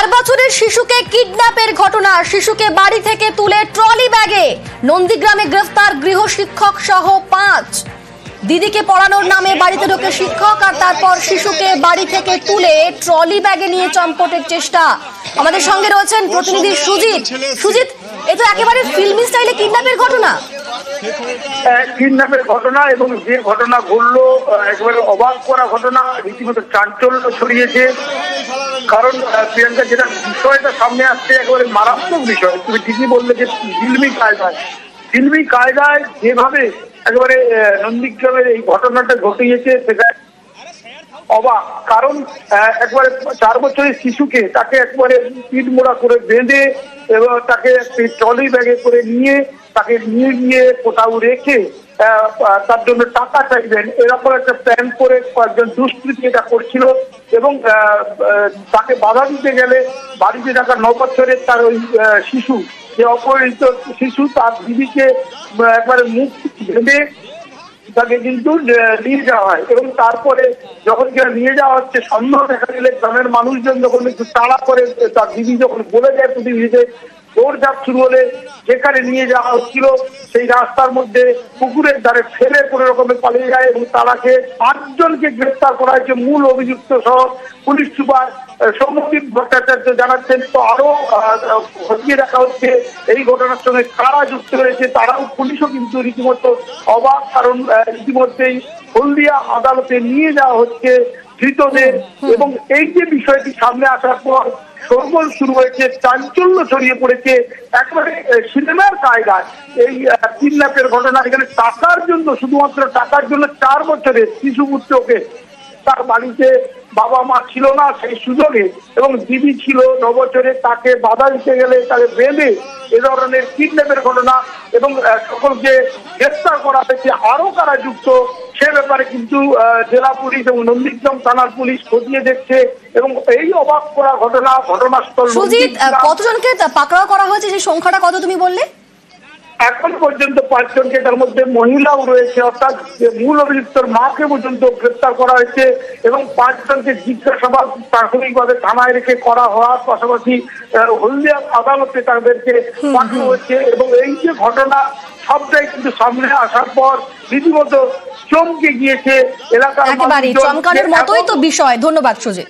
4 বছরের শিশুকে কিডন্যাপের ঘটনা। শিশুকে বাড়ি থেকে তুলে ট্রলি ব্যাগে নন্দীগ্রামে গ্রেফতার গৃহশিক্ষক সহ 5। দিদিকে পড়ানোর নামে বাড়িতে ঢোকে শিক্ষক আর তারপর শিশুকে বাড়ি থেকে তুলে ট্রলি ব্যাগে নিয়ে চম্পটের চেষ্টা। আমাদের সঙ্গে রয়েছেন প্রতিনিধি সুজিত। সুজিত, এই তো একেবারে ফিল্মি স্টাইলে কিডন্যাপের ঘটনা। কিডন্যাপের ঘটনা এবং যে ঘটনা ঘটলো একেবারে অবাক করা ঘটনা, রীতিমতো চাঞ্চল্য ছড়িয়েছে। কারণ প্রিয়াঙ্কা, যেটা বিষয়টা সামনে আসছে একেবারে মারাত্মক বিষয়। তুমি ঠিকই বললে যে ফিল্মি কায়দায় যেভাবে একেবারে নন্দীগ্রামের এই ঘটনাটা ঘটিয়েছে সেটা অবাক। কারণ একবারে 4 বছরের শিশুকে তাকে একবারে পিঠ মোড়া করে বেঁধে এবং তাকে ট্রলি ব্যাগে করে নিয়ে তাকে নিয়ে গিয়ে কোথাও রেখে তার জন্য টাকা চাইবেন, এরকম একটা প্ল্যান করে কয়েকজন দুষ্কৃতী এটা করছিল। এবং তাকে বাধা দিতে গেলে বাড়িতে থাকা 9 বছরের তার ওই শিশু, যে অপহৃত শিশু, তার দিদিকে একবারে মুখ বেঁধে তাকে কিন্তু নিয়ে যাওয়া হয়। এবং তারপরে যখন নিয়ে যাওয়া হচ্ছে, সন্দেহ দেখা দিলে গ্রামের মানুষজন যখন একটু তাড়া করে তার দিদি যখন বলে যায় প্রতিনিধিতে, দৌড়ঝাঁপ শুরু হলে যেখানে নিয়ে যাওয়া হচ্ছিল সেই রাস্তার মধ্যে পুকুরের ধারে ফেলে কোনো রকমে পালিয়ে যায়। এবং তারাকে 5 জনকে গ্রেফতার করা হয়েছে, মূল অভিযুক্ত সহ। পুলিশ সুপার সৌম্যদীপ ভট্টাচার্য জানাচ্ছেন তো আরো খতিয়ে দেখা হচ্ছে এই ঘটনার সঙ্গে কারা যুক্ত রয়েছে। তারাও, পুলিশও কিন্তু রীতিমতো অবাক। কারণ ইতিমধ্যেই হলদিয়া আদালতে নিয়ে যাওয়া হচ্ছে ধৃতদের। এবং এই যে বিষয়টি সামনে আসার পর শোরগোল শুরু হয়েছে, চাঞ্চল্য ছড়িয়ে পড়েছে একেবারে সিনেমার কায়দায় এই কিডন্যাপের ঘটনা। এখানে টাকার জন্য, শুধুমাত্র টাকার জন্য 4 বছরের শিশু পুত্রকে তার বাড়িতে বাবা মা ছিল না সেই সুযোগে, এবং দিদি ছিল 9 বছরে, তাকে বাধা দিতে গেলে তাকে বেঁধে এ ধরনের কিডন্যাপের ঘটনা। এবং সকলকে গ্রেফতার করা হয়েছে। আরো কারা যুক্ত সে ব্যাপারে কিন্তু জেলা পুলিশ এবং নন্দীগ্রাম থানার পুলিশ খতিয়ে দেখছে। এবং এই অবাক করা ঘটনাস্থল। সুজিত, কতজনকে পাকড়াও করা হয়েছে, সেই সংখ্যাটা কত তুমি বললে? এখন পর্যন্ত 5 জনকে, তার মধ্যে মহিলাও রয়েছে, অর্থাৎ মূল অভিযুক্তর মাকে পর্যন্ত গ্রেফতার করা হয়েছে। এবং 5 জনকে জিজ্ঞাসাবাদ প্রাথমিকভাবে থানায় রেখে করা হওয়ার পাশাপাশি হলদিয়া আদালতে তাদেরকে পাঠানো হয়েছে। এবং এই যে ঘটনা সবটাই কিন্তু সামনে আসার পর রীতিমতো চমকে গিয়েছে এলাকার। একেবারে চমকানোর মতোই তো বিষয়। ধন্যবাদ সুজিত।